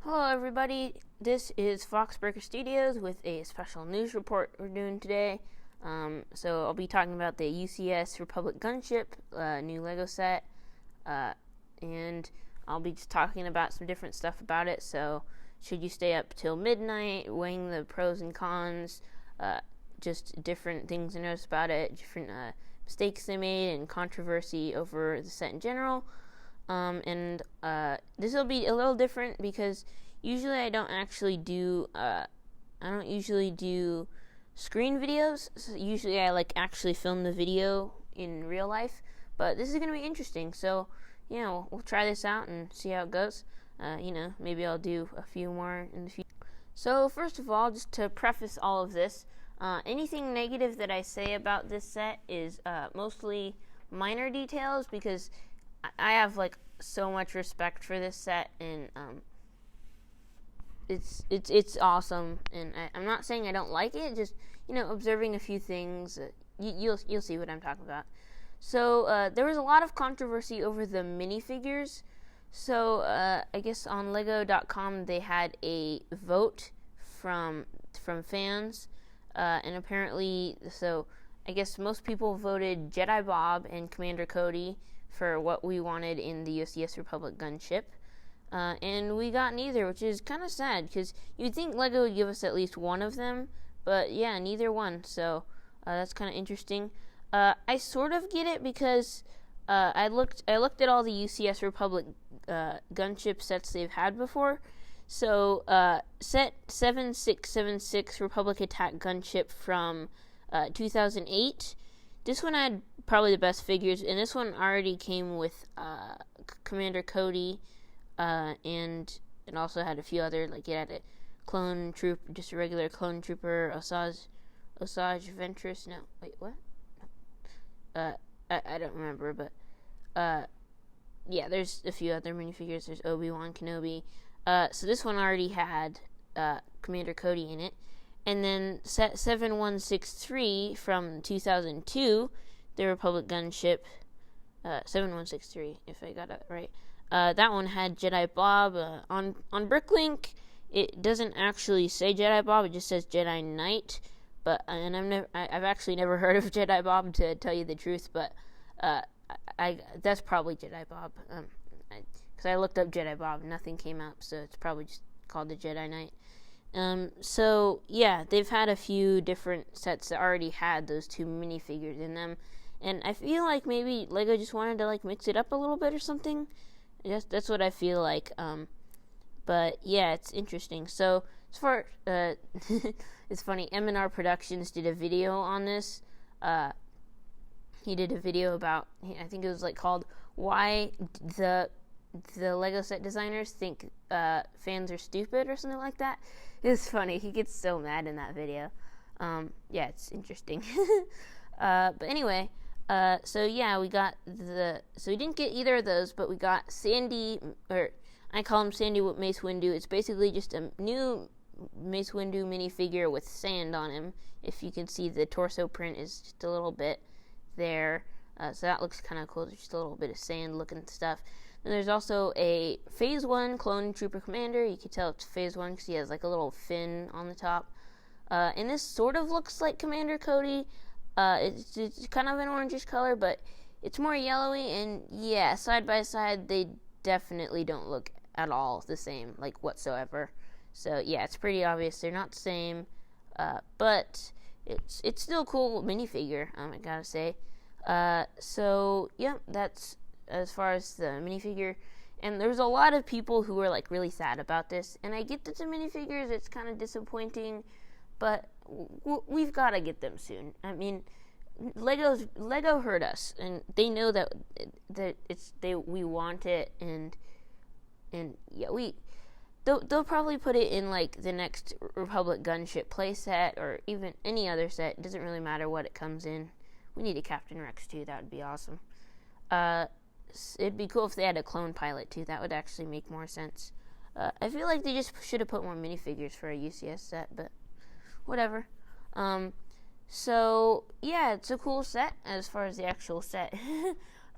Hello everybody, this is Foxbreaker Studios with a special news report we're doing today. So I'll be talking about the UCS Republic Gunship new LEGO set, and I'll be just talking about some different stuff about it. So should you stay up till midnight, weighing the pros and cons, just different things to notice about it, different mistakes they made, and controversy over the set in general. This will be a little different because usually I don't do screen videos. So usually I actually film the video in real life, but this is going to be interesting. So, we'll try this out and see how it goes. Maybe I'll do a few more in the future. So first of all, just to preface all of this, anything negative that I say about this set is mostly minor details because I have so much respect for this set, and it's awesome. And I'm not saying I don't like it, just observing a few things. You'll see what I'm talking about. So there was a lot of controversy over the minifigures. So I guess on Lego.com they had a vote from fans, and apparently, so I guess most people voted Jedi Bob and Commander Cody for what we wanted in the UCS Republic Gunship, and we got neither, which is kind of sad because you'd think LEGO would give us at least one of them, but yeah, neither one. So that's kind of interesting. I sort of get it because I looked at all the UCS Republic gunship sets they've had before. So set 7676 Republic Attack Gunship from 2008. This one had probably the best figures, and this one already came with Commander Cody, and it also had a few other, it had a clone troop, just a regular clone trooper, Osage Ventress. No, wait, what? No. I don't remember, but yeah, there's a few other minifigures. There's Obi-Wan Kenobi. So this one already had Commander Cody in it. And then set 7163 from 2002, the Republic Gunship, 7163, if I got it right. That one had Jedi Bob. On Bricklink, it doesn't actually say Jedi Bob; it just says Jedi Knight. But I've actually never heard of Jedi Bob, to tell you the truth. But that's probably Jedi Bob, because I looked up Jedi Bob, nothing came up, so it's probably just called the Jedi Knight. So yeah, they've had a few different sets that already had those two minifigures in them, and I feel like maybe LEGO just wanted to mix it up a little bit or something. That's what I feel like. But yeah, it's interesting. So as far it's funny, M&R Productions did a video on this. He did a video about, I think it was called "Why the LEGO set designers think fans are stupid" or something like that. It was funny. He gets so mad in that video. Yeah, it's interesting. But anyway, so yeah, we got so we didn't get either of those, but we got Sandy, or I call him Sandy with Mace Windu. It's basically just a new Mace Windu minifigure with sand on him. If you can see, the torso print is just a little bit there. So that looks kind of cool. There's just a little bit of sand looking stuff. And there's also a Phase 1 Clone Trooper Commander. You can tell it's Phase 1 because he has a little fin on the top. And this sort of looks like Commander Cody. It's kind of an orangish color, but it's more yellowy. And yeah, side by side, they definitely don't look at all the same, whatsoever. So yeah, it's pretty obvious they're not the same. But it's still a cool minifigure, I gotta say. So yeah, that's as far as the minifigure. And there's a lot of people who are really sad about this, and I get that the minifigures, it's kind of disappointing, but we've got to get them soon. I mean, Lego heard us, and they know that we want it, and yeah, they'll probably put it in the next Republic Gunship playset, or even any other set. It doesn't really matter what it comes in. We need a Captain Rex too. That would be awesome. It'd be cool if they had a clone pilot too. That would actually make more sense. I feel like they just should have put more minifigures for a UCS set, but whatever. So yeah, it's a cool set as far as the actual set.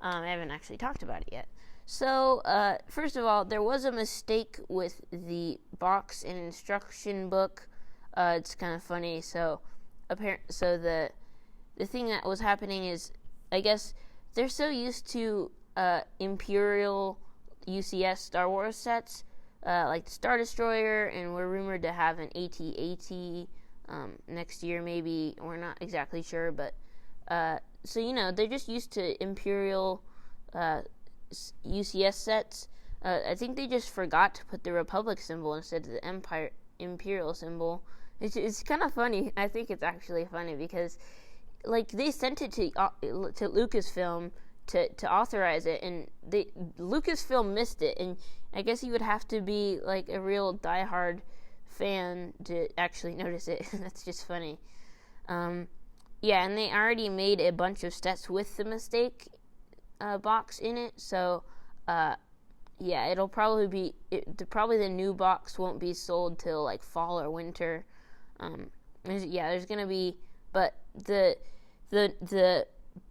I haven't actually talked about it yet. So, first of all, there was a mistake with the box and instruction book. It's kind of funny. So, the thing that was happening is, I guess they're so used to Imperial UCS Star Wars sets, like the Star Destroyer, and we're rumored to have an AT-AT next year, maybe. We're not exactly sure, but so they're just used to Imperial UCS sets. I think they just forgot to put the Republic symbol instead of the Imperial symbol. It's kind of funny. I think it's actually funny because, like, they sent it to Lucasfilm to authorize it, and Lucasfilm missed it. And I guess you would have to be like a real diehard fan to actually notice it. That's just funny. Yeah, and they already made a bunch of sets with the mistake box in it, so yeah, it'll probably be probably the new box won't be sold till like fall or winter. There's gonna be, but the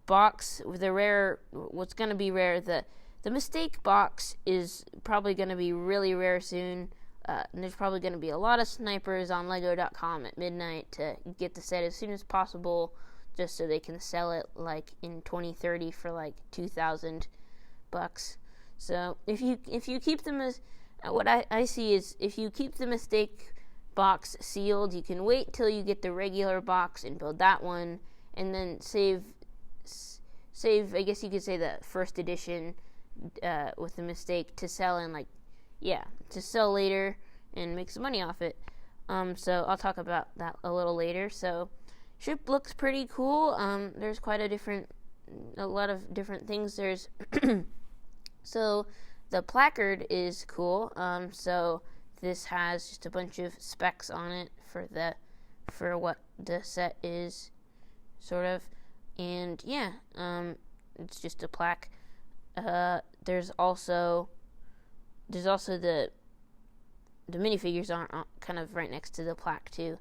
box, the rare, what's gonna be rare, the mistake box is probably gonna be really rare soon. And there's probably going to be a lot of snipers on Lego.com at midnight to get the set as soon as possible, just so they can sell it like in 2030 for like $2,000. So if you keep them as, what I see is, if you keep the mistake box sealed, you can wait till you get the regular box and build that one, and then save. I guess you could say the first edition with the mistake to sell in to sell later and make some money off it. So I'll talk about that a little later. So ship looks pretty cool. There's a lot of different things. There's so the placard is cool. So this has just a bunch of specs on it for what the set is, sort of. And yeah, it's just a plaque. There's also the minifigures aren't kind of right next to the plaque too.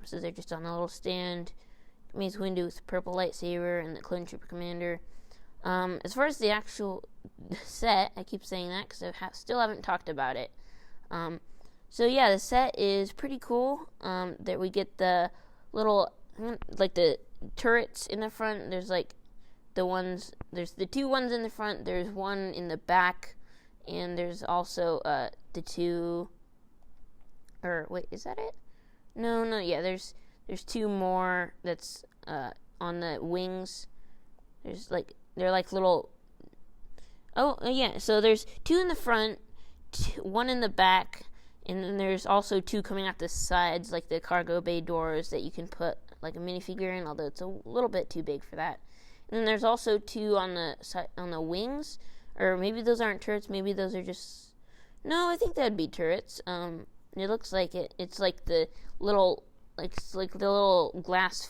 So they're just on a little stand. Mace Windu with the purple lightsaber and the Clone Trooper Commander. As far as the actual set, I keep saying that because I still haven't talked about it. So yeah, the set is pretty cool. That we get the little, like, the turrets in the front. There's like there's the two ones in the front. There's one in the back. And there's also the two, or wait, is that it? No, yeah, there's two more that's on the wings. They're like little, yeah, so there's two in the front, one in the back, and then there's also two coming out the sides, like the cargo bay doors that you can put like a minifigure in, although it's a little bit too big for that. And then there's also two on the wings. Or maybe those aren't turrets. Maybe those are just... No, I think that'd be turrets. It looks like it. It's like the little, like the little glass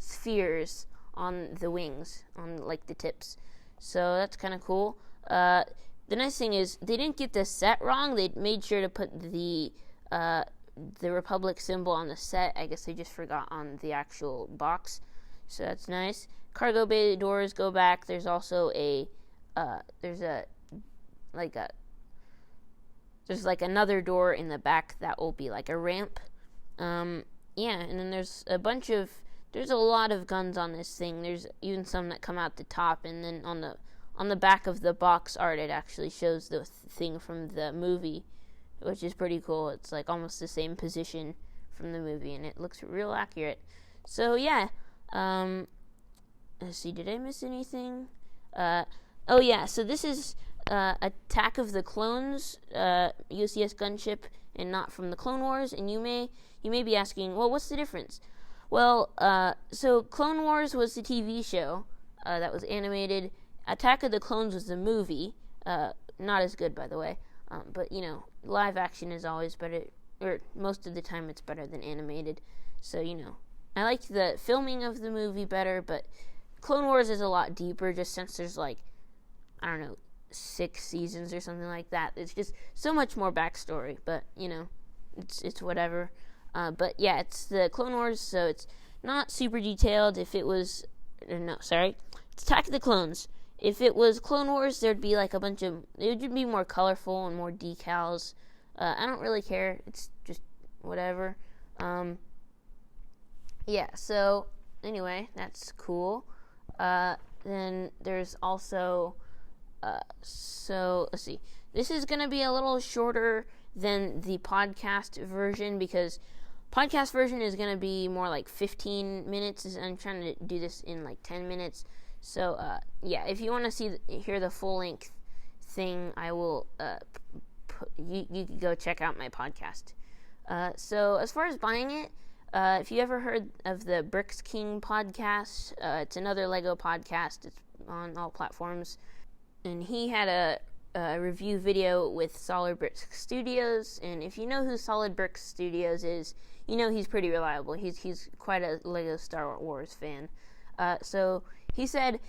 spheres on the wings, on like the tips. So that's kind of cool. The nice thing is they didn't get the set wrong. They made sure to put the Republic symbol on the set. I guess they just forgot on the actual box. So that's nice. Cargo bay doors go back. There's also there's another door in the back that will be like a ramp. And then there's a lot of guns on this thing. There's even some that come out the top, and then on the back of the box art, it actually shows the thing from the movie, which is pretty cool. It's like almost the same position from the movie, and it looks real accurate. So yeah, let's see, did I miss anything? So this is Attack of the Clones, UCS Gunship, and not from the Clone Wars. And you may be asking, well, what's the difference? Well, so Clone Wars was the TV show that was animated. Attack of the Clones was the movie. Not as good, by the way. But live action is always better, or most of the time it's better than animated. So I liked the filming of the movie better, but Clone Wars is a lot deeper, just since there's 6 seasons or something like that. It's just so much more backstory, but it's whatever. But yeah, it's the Clone Wars, so it's not super detailed. It's Attack of the Clones. if it was Clone Wars, there'd be like a bunch of, it would be more colorful and more decals. I don't really care. It's just whatever. Yeah, so anyway, that's cool. Then there's also, so let's see. This is going to be a little shorter than the podcast version because podcast version is going to be more like 15 minutes. I'm trying to do this in like 10 minutes. So, yeah, if you want to hear the full length thing, I will, you can go check out my podcast. So as far as buying it, if you ever heard of the Bricks King podcast, it's another LEGO podcast. It's on all platforms. And he had a review video with Solid Bricks Studios. And if you know who Solid Bricks Studios is, you know he's pretty reliable. He's quite a LEGO Star Wars fan. So he said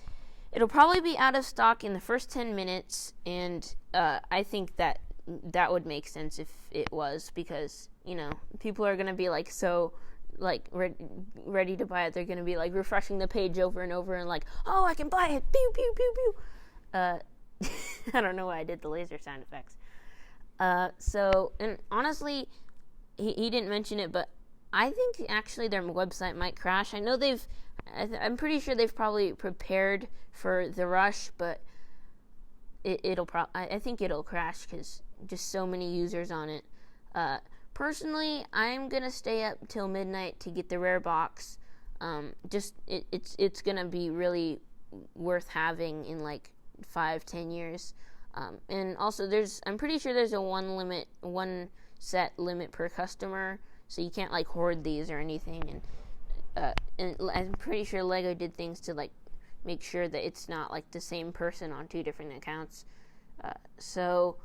it'll probably be out of stock in the first 10 minutes. And I think that would make sense if it was, because, you know, people are going to be like so like ready to buy it. They're going to be like refreshing the page over and over and like, oh, I can buy it, pew pew pew pew. I don't know why I did the laser sound effects. So, and honestly, he didn't mention it, but I think actually their website might crash. I know I'm pretty sure they've probably prepared for the rush, but I think it'll crash because just so many users on it. Personally, I'm gonna stay up till midnight to get the rare box. It's gonna be really worth having in like 5-10 years. And also I'm pretty sure there's a one set limit per customer, so you can't like hoard these or anything. And I'm pretty sure LEGO did things to like make sure that it's not like the same person on 2 different accounts. So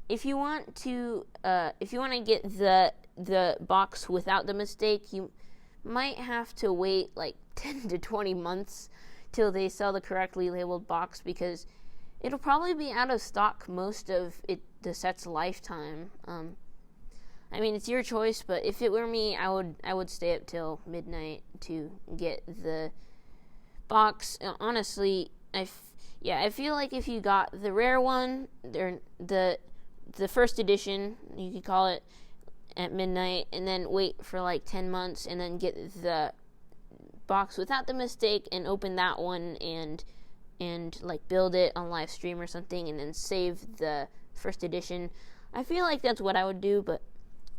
if you want to get the box without the mistake, you might have to wait like 10 to 20 months till they sell the correctly labeled box, because it'll probably be out of stock most of the set's lifetime. I mean, it's your choice, but if it were me, I would stay up till midnight to get the box. Honestly, I feel like if you got the rare one, the first edition, you could call it, at midnight, and then wait for like 10 months, and then get the box without the mistake and open that one and like build it on live stream or something, and then save the first edition. I feel like that's what I would do, but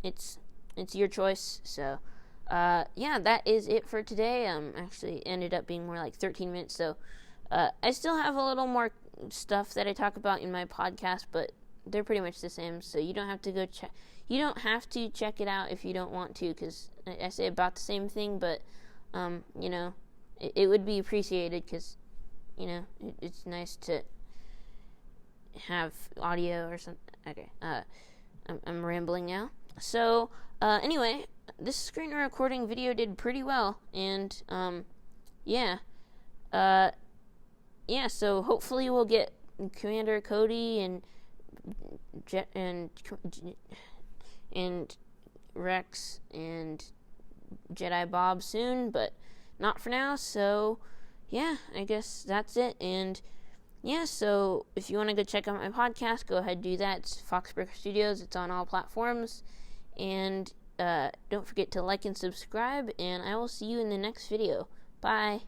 it's your choice. So yeah, that is it for today. Actually ended up being more like 13 minutes, so I still have a little more stuff that I talk about in my podcast, but they're pretty much the same, so you don't have to check it out if you don't want to, because I say about the same thing, but you know, it would be appreciated, because, you know, it's nice to have audio or something. Okay, I'm rambling now. So anyway, this screen recording video did pretty well, and yeah, so hopefully we'll get Commander Cody and Rex and Jedi Bob soon, but not for now. So yeah, I guess that's it. And yeah, so if you want to go check out my podcast, go ahead and do that. It's Foxbrook Studios. It's on all platforms. And don't forget to like and subscribe, and I will see you in the next video. Bye.